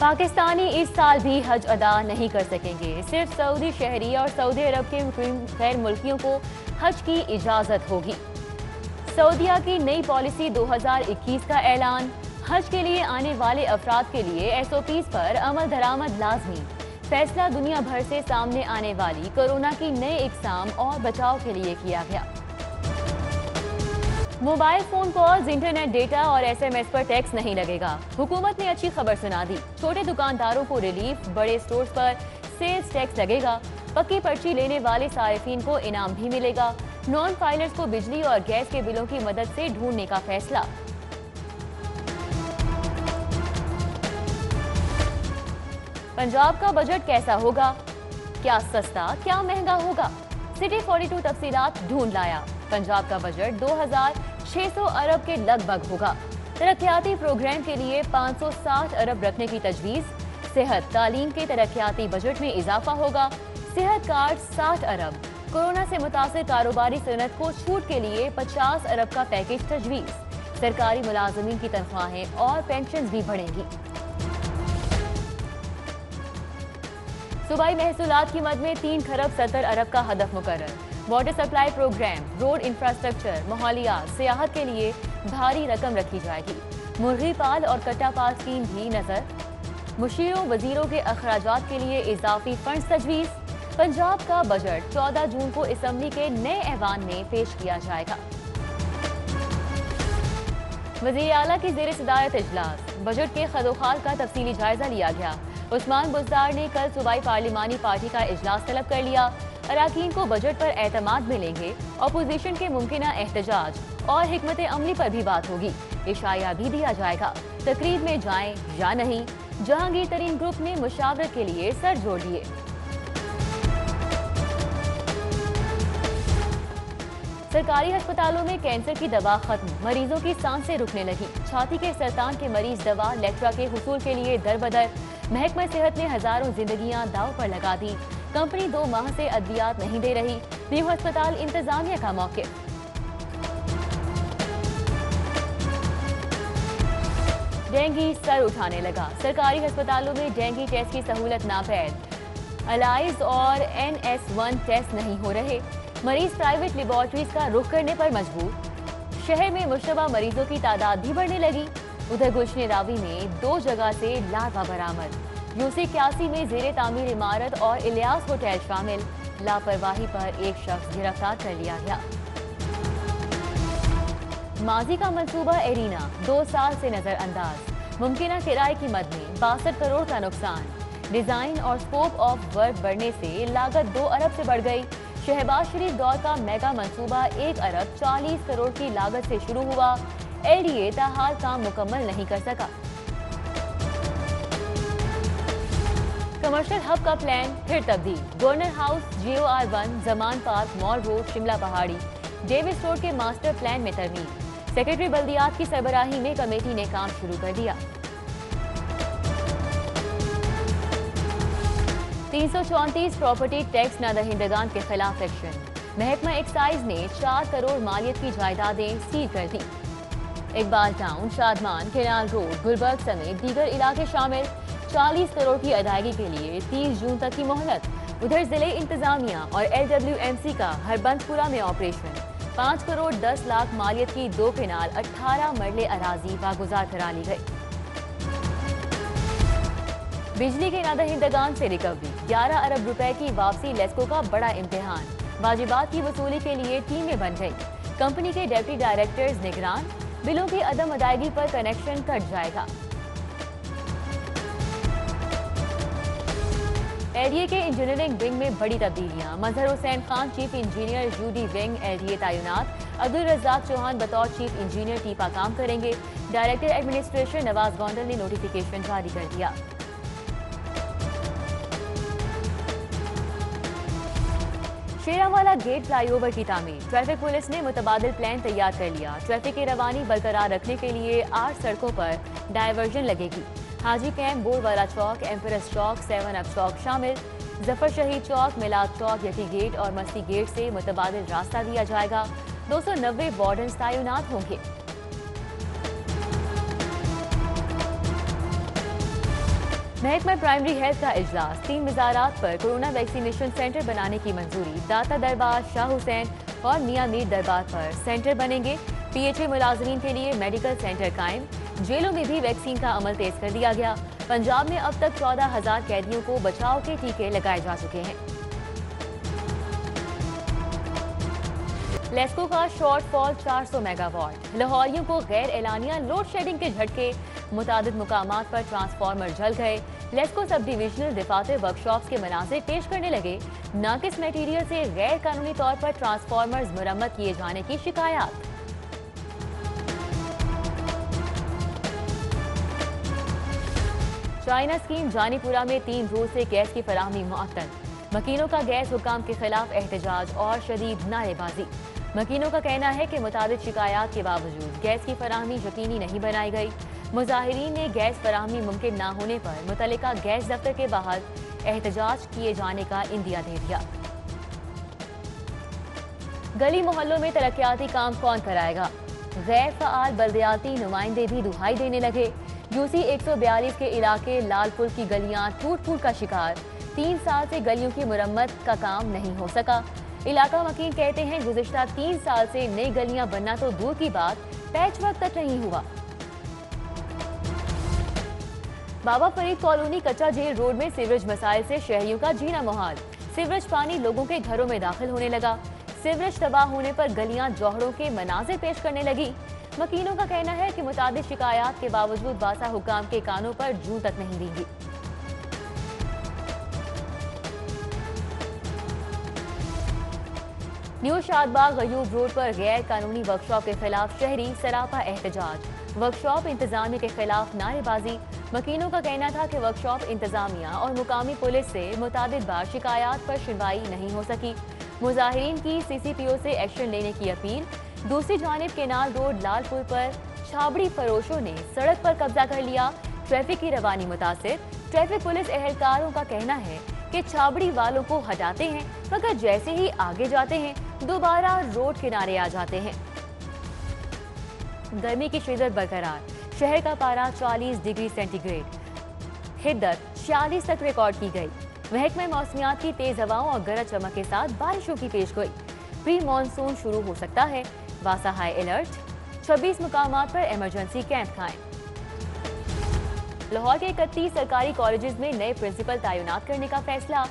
पाकिस्तानी इस साल भी हज अदा नहीं कर सकेंगे। सिर्फ सऊदी शहरी और सऊदी अरब के गैर मुल्कियों को हज की इजाजत होगी। सऊदीया की नई पॉलिसी 2021 का ऐलान। हज के लिए आने वाले अफराद के लिए SOPs पर अमल दरामद लाजमी। फैसला दुनिया भर से सामने आने वाली कोरोना की नए इकसाम और बचाव के लिए किया गया। Mobile phone calls, internet data और SMS पर टैक्स नहीं लगेगा। हुकूमत ने अच्छी खबर सुना दी। छोटे दुकानदारों को रिलीफ, बड़े स्टोर्स पर सेल्स टैक्स लगेगा। पक्की पर्ची लेने वाले सारिफिन को इनाम भी मिलेगा। नॉन फाइलर्स को बिजली और गैस के बिलों की मदद से ढूंढने का फैसला। पंजाब का बजट कैसा होगा? क्या सस्ता, क्या महंगा होगा? सिटी 42 तफसीलात ढूंढ लाया। पंजाब का बजट 2600 अरब के लगभग होगा। तरक्याती प्रोग्राम के लिए 560 अरब रखने की तजवीज़। सेहत तालीम के तरक्याती बजट में इजाफा होगा। सेहत कार्ड 60 अरब। कोरोना से मुतासिर कारोबारी सनत को छूट के लिए 50 अरब का पैकेज तजवीज़। सरकारी मुलाजमीन की तनख्वाहें और पेंशन भी बढ़ेंगी। सूबाई महसूलात की मद में 3 खरब 70 अरब का हदफ मुकर्रर। Water supply programme, road infrastructure, मोहालियात, सियाहत के लिए भारी रकम रखी जाएगी। मुर्गी पाल और कट्टा पाल स्कीम भी नजर। मुशीरों वजीरों के अखराजात के लिए इजाफी फंड तजवीज़। पंजाब का बजट 14 जून को असम्बली के नए ऐवान में पेश किया जाएगा। वज़ीर आला की ज़ेर सदारत इजलास। बजट के खदोखाल का तफसीली जायजा लिया गया। उस्मान बुज़दार ने कल सूबाई पार्लिमानी पार्टी का इजलास तलब कर लिया। अराकीन को बजट पर एतमाद मिलेंगे। अपोजिशन के मुमकिना एहतजाज और हिकमत अमली पर भी बात होगी। इशाया भी दिया जाएगा। तकरीब में जाएं या नहीं, जहांगीर तरीन ग्रुप ने मुशावरत के लिए सर जोड़ लिए। सरकारी अस्पतालों में कैंसर की दवा खत्म। मरीजों की सांसें रुकने लगी। छाती के सरतान के मरीज दवा लेट्रा के हुसूल के लिए दरबदर। महकमा सेहत ने हजारों जिंदगियां दाव पर लगा दी। कंपनी 2 माह से अद्वियात नहीं दे रही। न्यू अस्पताल इंतजामिया का मौक़िफ़। डेंगू सर उठाने लगा। सरकारी अस्पतालों में डेंगू टेस्ट की सहूलत नापैद। अलाइज और NS1 टेस्ट नहीं हो रहे। मरीज प्राइवेट लेबॉर्ट्रीज का रुख करने पर मजबूर। शहर में मुश्तबा मरीजों की तादाद भी बढ़ने लगी। उधर गुलशन रावी में 2 जगह से लार्वा बरामद। यूसी 81 में जेरे तामीर इमारत और इलियास होटल शामिल। लापरवाही पर एक शख्स गिरफ्तार कर लिया गया। माजी का मंसूबा एरिना 2 साल से नजरअंदाज। मुमकिना किराए की मद में 62 करोड़ का नुकसान। डिजाइन और स्कोप ऑफ वर्क बढ़ने से लागत 2 अरब से बढ़ गई। शहबाज शरीफ दौर का मेगा मंसूबा 1 अरब 40 करोड़ की लागत से शुरू हुआ। LDA ताहाल काम मुकम्मल नहीं कर सका। कमर्शियल हब का प्लान फिर तब्दील। Governor house, GOR1, Zaman park, mall road, Shimla पहाड़ी, डेविस रोड के मास्टर प्लान में तरमीम। सेक्रेटरी बल्दियात की सरबराही में कमेटी ने काम शुरू कर दिया। 334 प्रॉपर्टी टैक्स नादहिंदगान के खिलाफ एक्शन। महकमा एक्साइज ने 4 करोड़ मालियत की जायदादें सील कर दी। Iqbal town, Shadman, canal road, Gulberg समेत दीगर इलाके शामिल। 40 करोड़ की अदायगी के लिए 30 जून तक की मोहलत। उधर जिले इंतजामिया और LWMC का हरबंदपुरा में ऑपरेशन। 5 करोड़ 10 लाख मालियत की 2 केनाल 18 मरले अराजी वागुजार करा ली गई। बिजली के नादहिंदगान से रिकवरी। 11 अरब रुपए की वापसी लेस्को का बड़ा इम्तिहान। वाजिबात की वसूली के लिए टीमें बन गई। कंपनी के डिप्टी डायरेक्टर्स निगरान। बिलों की अदम अदायगी पर कनेक्शन कट जाएगा। LDA के इंजीनियरिंग विंग में बड़ी तब्दीलियां। Mazhar Hussain Khan chief engineer UD wing LDA तैनात। अब्दुल रज़ाक चौहान बतौर चीफ इंजीनियर टीपा काम करेंगे। डायरेक्टर एडमिनिस्ट्रेशन नवाज गोंडल ने नोटिफिकेशन जारी कर दिया। शेरावाला गेट फ्लाईओवर की तामीर। ट्रैफिक पुलिस ने मुतबादिल प्लान तैयार कर लिया। ट्रैफिक की रवानी बरकरार रखने के लिए 8 सड़कों पर डायवर्जन लगेगी। हाजी कैंप, बोरवाला चौक, एम्परस चौक, 7 अप चौक शामिल। जफर शहीद चौक, मिलाद चौक, यकी गेट और मस्ती गेट से मुतबादिल रास्ता दिया जाएगा। 290 वार्डन तैनात होंगे। महकमा प्राइमरी हेल्थ का इजलास, 3 वजारात पर कोरोना वैक्सीनेशन सेंटर बनाने की मंजूरी। दाता दरबार, शाह हुसैन और मियां मीर दरबार पर सेंटर बनेंगे। पीएचए मुलाजमीन के लिए मेडिकल सेंटर कायम। जेलों में भी वैक्सीन का अमल तेज कर दिया गया। पंजाब में अब तक 14,000 कैदियों को बचाव के टीके लगाए जा चुके हैं। लेस्को का शॉर्टफॉल 400 मेगावाट। लाहौरियों को गैर एलानिया लोड शेडिंग के झटके। मुतादिद मुकामात पर ट्रांसफार्मर जल गए। लेस्को सब डिविजनल दफातर वर्कशॉप्स के मनाजिर पेश करने लगे। नाकिस मटेरियल से गैर कानूनी तौर पर ट्रांसफार्मर्स मुरम्मत किए जाने की शिकायत। चाइना स्कीम, जानीपुरा में 3 रोज से गैस की फराहमी मुअत्तल। मकीनों का गैस हुकाम के खिलाफ एहतजाज और शदीद नारेबाजी। मकीनों का कहना है कि मुताबिक शिकायत के बावजूद गैस की फराहमी यकीनी नहीं बनाई गई। मुजाहिरीन ने गैस फराहमी मुमकिन न होने पर मुतल्लिका गैस दफ्तर के बाहर एहतजाज किए जाने का इंदिया दे दिया। गली मोहल्लों में तरक्याती काम कौन कराएगा? गैर फाल बल्दियाती नुमाइंदे भी दुहाई देने लगे। यूसी 142 के इलाके लालपुर की गलियां टूट फूट का शिकार। 3 साल से गलियों की मुरम्मत का काम नहीं हो सका। इलाका वकील कहते हैं गुज़िश्ता 3 साल से नई गलियां बनना तो दूर की बात, पैच वर्क तक नहीं हुआ। बाबा फरीद कॉलोनी कच्चा जेल रोड में सीवरेज मसाइल से शहरियों का जीना मुहाल। सीवरेज पानी लोगों के घरों में दाखिल होने लगा। सीवरेज तबाह होने पर गलियां जौहरों के मनाजिर पेश करने लगी। वकीलों का कहना है कि मुतादिद शिकायत के बावजूद बासा हुकाम के कानों पर जूं तक नहीं देंगी। न्यू शादबाग गयूब रोड पर गैर कानूनी वर्कशॉप के खिलाफ शहरी सरापा एहतजाज। वर्कशॉप इंतजामिया के खिलाफ नारेबाजी। मकीनों का कहना था कि वर्कशॉप इंतजामिया और मुकामी पुलिस से मुताबिद बार शिकायत पर सुनवाई नहीं हो सकी। मुजाहिरीन की सीसीपीओ से एक्शन लेने की अपील। दूसरी जानिब केनाल रोड लालपुर पर छाबड़ी फरोशों ने सड़क पर कब्जा कर लिया। ट्रैफिक की रवानी मुतासिर। ट्रैफिक पुलिस एहलकारों का कहना है कि छाबड़ी वालों को हटाते हैं, मगर जैसे ही आगे जाते हैं दोबारा रोड किनारे आ जाते हैं। गर्मी की शिद्दत बरकरार। शहर का पारा 40 डिग्री सेंटीग्रेड, हिद्दत 46 तक रिकॉर्ड की गई। महकमा मौसमियात की तेज हवाओं और गरज चमक के साथ बारिशों की पेशगोई। प्री मानसून शुरू हो सकता है। वासा हाई अलर्ट। 26 मुकामात पर इमरजेंसी कैंप कायम। लाहौर के 31 सरकारी कॉलेजेस में नए प्रिंसिपल तैनात करने का फैसला।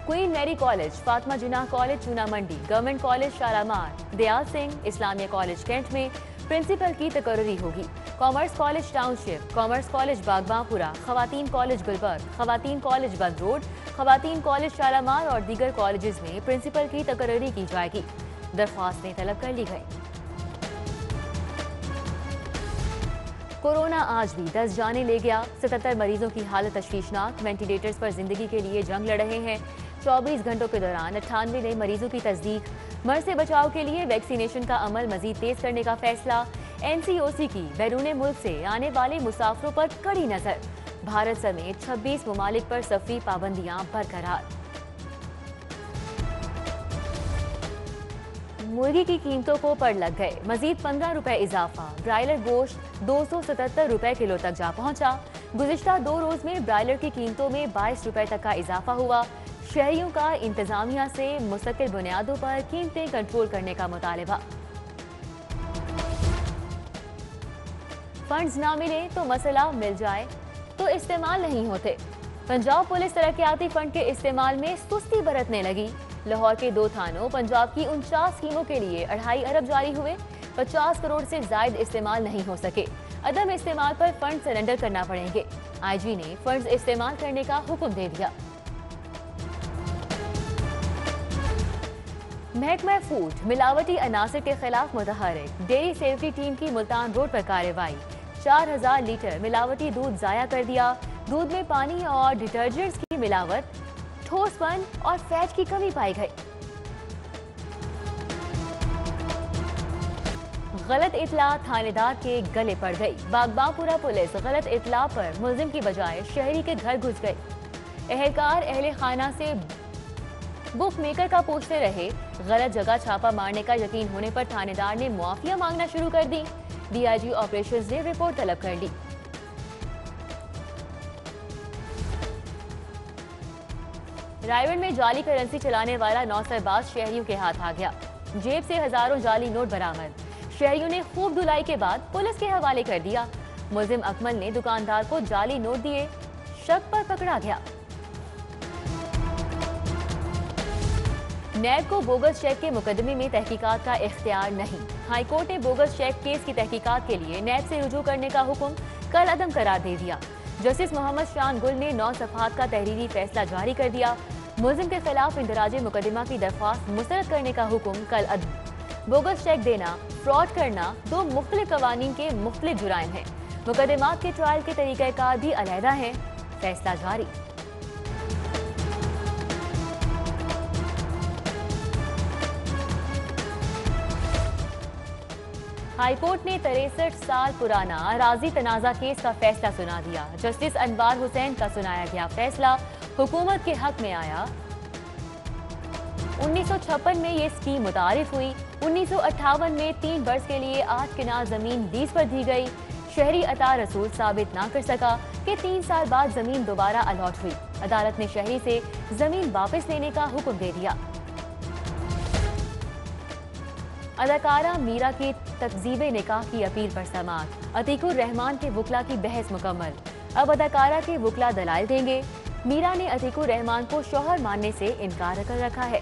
Queen Mary college, Fatima Jinnah college Chuna Mandi, government college Shalamar, Dayal Singh Islamia college cantt में प्रिंसिपल की तकर्री होगी। Commerce college township, commerce college Baghbanpura, खवातीन कॉलेज गुलबर्ग, खवातीन कॉलेज बंद रोड, खवातीन कॉलेज शालामार और दीगर कॉलेजेस में प्रिंसिपल की तकर्री की जाएगी। दरख्वास्तें तलब कर ली गई। कोरोना आज भी 10 जाने ले गया। 77 मरीजों की हालत तशवीशनाक। वेंटिलेटर्स पर जिंदगी के लिए जंग लड़ रहे हैं। 24 घंटों के दौरान 98 नए मरीजों की तस्दीक। मर्ज से बचाव के लिए वैक्सीनेशन का अमल मजीद तेज करने का फैसला। एनसीओसी की बैरून मुल्क से आने वाले मुसाफिरों पर कड़ी नजर। भारत समेत 26 ममालिक पर सफरी पाबंदियां बरकरार। मुर्गी की कीमतों को पड़ लग गए। मजीद 15 रुपए इजाफा। ब्रायलर गोश्त 277 रुपए किलो तक जा पहुंचा। गुज़िश्ता 2 रोज में ब्रायलर की कीमतों में 22 रुपए तक का इजाफा हुआ। शहरियों का इंतजामिया से मुस्तकिल बुनियादों पर कीमतें कंट्रोल करने का मुतालबा। फंड्स ना मिले तो मसला, मिल जाए तो इस्तेमाल नहीं होते। पंजाब पुलिस तरक्याती फंड के इस्तेमाल में सुस्ती बरतने लगी। लाहौर के 2 थानों पंजाब की 49 स्कीमों के लिए 2.5 अरब जारी हुए। 50 करोड़ से ज्यादा इस्तेमाल नहीं हो सके। अदम इस्तेमाल पर फंड सरेंडर करना पड़ेंगे। आईजी ने फंड्स इस्तेमाल करने का हुक्म दे दिया। महकमा फूड मिलावटी अनासर के खिलाफ मुतहरिक। डेयरी सेफ्टी टीम की मुल्तान रोड पर कार्रवाई। 4000 लीटर मिलावटी दूध जाया कर दिया। दूध में पानी और डिटर्जेंट्स की मिलावट, ठोसपन और फैट की कमी पाई गई। गलत इतला थानेदार के गले पड़ गई। बागबापुरा पुलिस गलत इतला पर मुलजिम की बजाय शहरी के घर घुस गई। एहलकार अहले खाना से बुक मेकर का पूछते रहे। गलत जगह छापा मारने का यकीन होने पर थानेदार ने मुआफिया मांगना शुरू कर दी। डीआईजी ऑपरेशंस ने रिपोर्ट तलब कर ली। रायगढ़ में जाली करेंसी चलाने वाला नौसरबाज शहरियों के हाथ आ गया। जेब से हजारों जाली नोट बरामद। शहरियों ने खूब धुलाई के बाद पुलिस के हवाले कर दिया। मुलजिम अकमल ने दुकानदार को जाली नोट दिए, शक पर पकड़ा गया। नैब को बोगस चेक के मुकदमे में तहकीकात का इख्तियार नहीं। हाईकोर्ट ने बोगस चेक केस की तहकीकात के लिए नैब से रुजू करने का हुक्म कल अदम करार दे दिया। जस्टिस मोहम्मद शान गुल ने 9 सफ़हात का तहरीरी फैसला जारी कर दिया। मुलजिम के खिलाफ इंदराज मुकदमा की दरख्वास्त मुस्तरद करने का हुक्म कल अदम। बोगस चेक देना, फ्रॉड करना 2 मुख्तलिफ कवानीन के मुख्तलिफ जुराइम हैं। मुकदमात के ट्रायल के तरीक़ाकार भी अलहदा हैं। फैसला जारी। हाईकोर्ट ने 63 साल पुराना अराजी तनाज़ा केस का फैसला सुना दिया। जस्टिस अनवार हुसैन का सुनाया गया फैसला हुकूमत के हक में आया। 1956 में ये स्कीम मुतारिफ हुई। 1958 में 3 बरस के लिए 8 किनाल जमीन लीज पर दी गई। शहरी अता रसूल साबित ना कर सका कि 3 साल बाद जमीन दोबारा अलॉट हुई। अदालत ने शहरी से जमीन वापस लेने का हुक्म दे दिया। अदाकारा मीरा की तकजीब निकाह की अपील पर समाअत। अतीकुर रहमान के वकला की बहस मुकम्मल। अब अदाकारा के वकला दलाइल देंगे। मीरा ने अतीकुर रहमान को शौहर मानने से इनकार कर रखा है।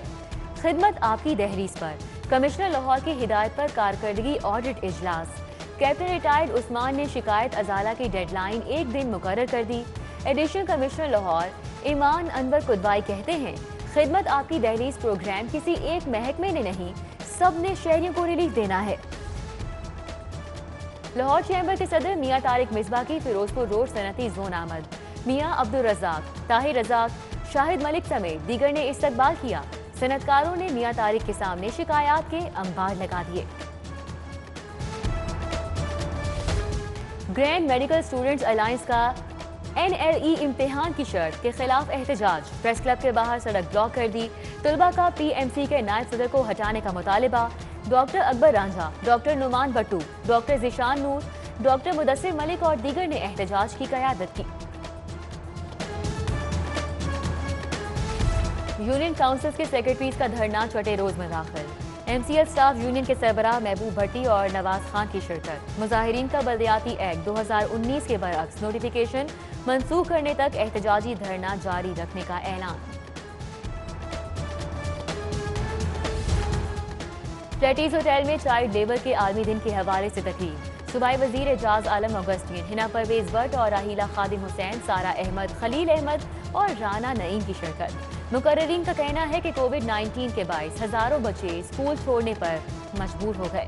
खिदमत आपकी दहलीज पर कमिश्नर लाहौर की हिदायत पर कारकर्दगी ऑडिट इजलास। कैप्टन रिटायर्ड उस्मान ने शिकायत अजाला की डेडलाइन 1 दिन मुकर्रर कर दी। एडिशनल कमिश्नर लाहौर ईमान अनवर कुदवाई कहते हैं, खिदमत आपकी दहलीज प्रोग्राम किसी एक महकमे ने नहीं, सब ने शहरियों को रिलीफ देना है। लाहौर चैम्बर के सदर मियां तारिक मिसबा की फिरोजपुर रोड सनती जोन आमद। मियां अब्दुल रज़ाक, ताहिर रज़ाक, शाहिद मलिक समेत दीगर ने इस्तकबाल किया। सनतकारों ने मियां तारिक के सामने शिकायत के अंबार लगा दिए। ग्रैंड मेडिकल स्टूडेंट्स अलायंस का NLE इम्तिहान की शर्त के खिलाफ एहतजाज। प्रेस क्लब के बाहर सड़क ब्लॉक कर दी। तलबा का PMC के नायब सदर को हटाने का मुतालिबा। Doctor Akbar Ranjha, doctor Nauman Bhattu, doctor Zeeshan Noor, doctor Mudassir Malik और दीगर ने एहतजाज की क़यादत की। यूनियन काउंसिल्स के सेक्रेटरीज का धरना छठे रोज में दाखिल। MCL स्टाफ यूनियन के सरबराह महबूब भट्टी और नवाज खान की शिरकत। मुजाहिरीन का बल्दियाती एक्ट 2019 के बरअक्स नोटिफिकेशन मंसूख करने तक एहतजाजी धरना जारी रखने का ऐलान। फ्लैटीज होटल में चाइल्ड लेबर के आलमी दिन के हवाले से तकरीब। सूबाई वजीर एजाज आलम ऑगस्टिन, हिना परवेज भट्ट और राहीला खादिम हुसैन, सारा अहमद, खलील अहमद और राना नईम की शिरकत। मुकर्रिरीन का कहना है कि कोविड-19 के बाइस हजारों बच्चे स्कूल छोड़ने पर मजबूर हो गए।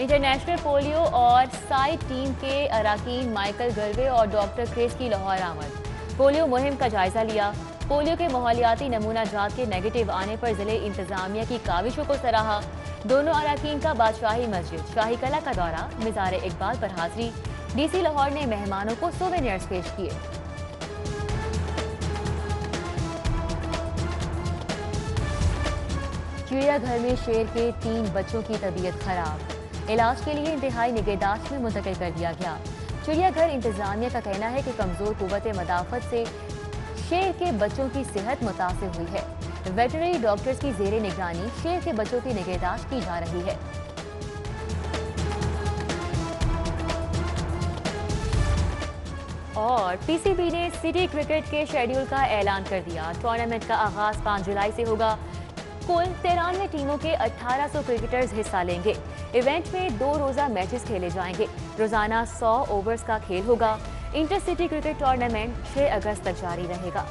इंटरनेशनल पोलियो और साइड टीम के अराकीन माइकल गरवे और डॉक्टर क्रिस की लाहौर आमद। पोलियो मुहिम का जायजा लिया। पोलियो के माहौलियाती नमूना जात के नेगेटिव आने पर जिले इंतजामिया की काविशों को सराहा। दोनों अराकीन का बादशाही मस्जिद शाही कला का दौरा, मिज़ार इकबाल पर हाजिरी। DC लाहौर ने मेहमानों को सोवेनियर्स पेश किए। चिड़ियाघर में शेर के 3 बच्चों की तबीयत खराब। इलाज के लिए इंतहाई निगहदाश्त में मुंतकिल कर दिया गया। चिड़ियाघर इंतजामिया का कहना है कि कमजोर कुव्वत मदाफत से शेर के बच्चों की सेहत मुतासिर हुई है। वेटरनरी डॉक्टर्स की जेर निगरानी शेर के बच्चों की निगहदाश्त की जा रही है। और PCB ने सिटी क्रिकेट के शेड्यूल का ऐलान कर दिया। टूर्नामेंट का आगाज 5 जुलाई से होगा। कुल 93 टीमों के 1800 क्रिकेटर्स हिस्सा लेंगे। इवेंट में 2 रोजा मैचेस खेले जाएंगे। रोजाना 100 ओवर्स का खेल होगा। इंटर सिटी क्रिकेट टूर्नामेंट 6 अगस्त तक जारी रहेगा।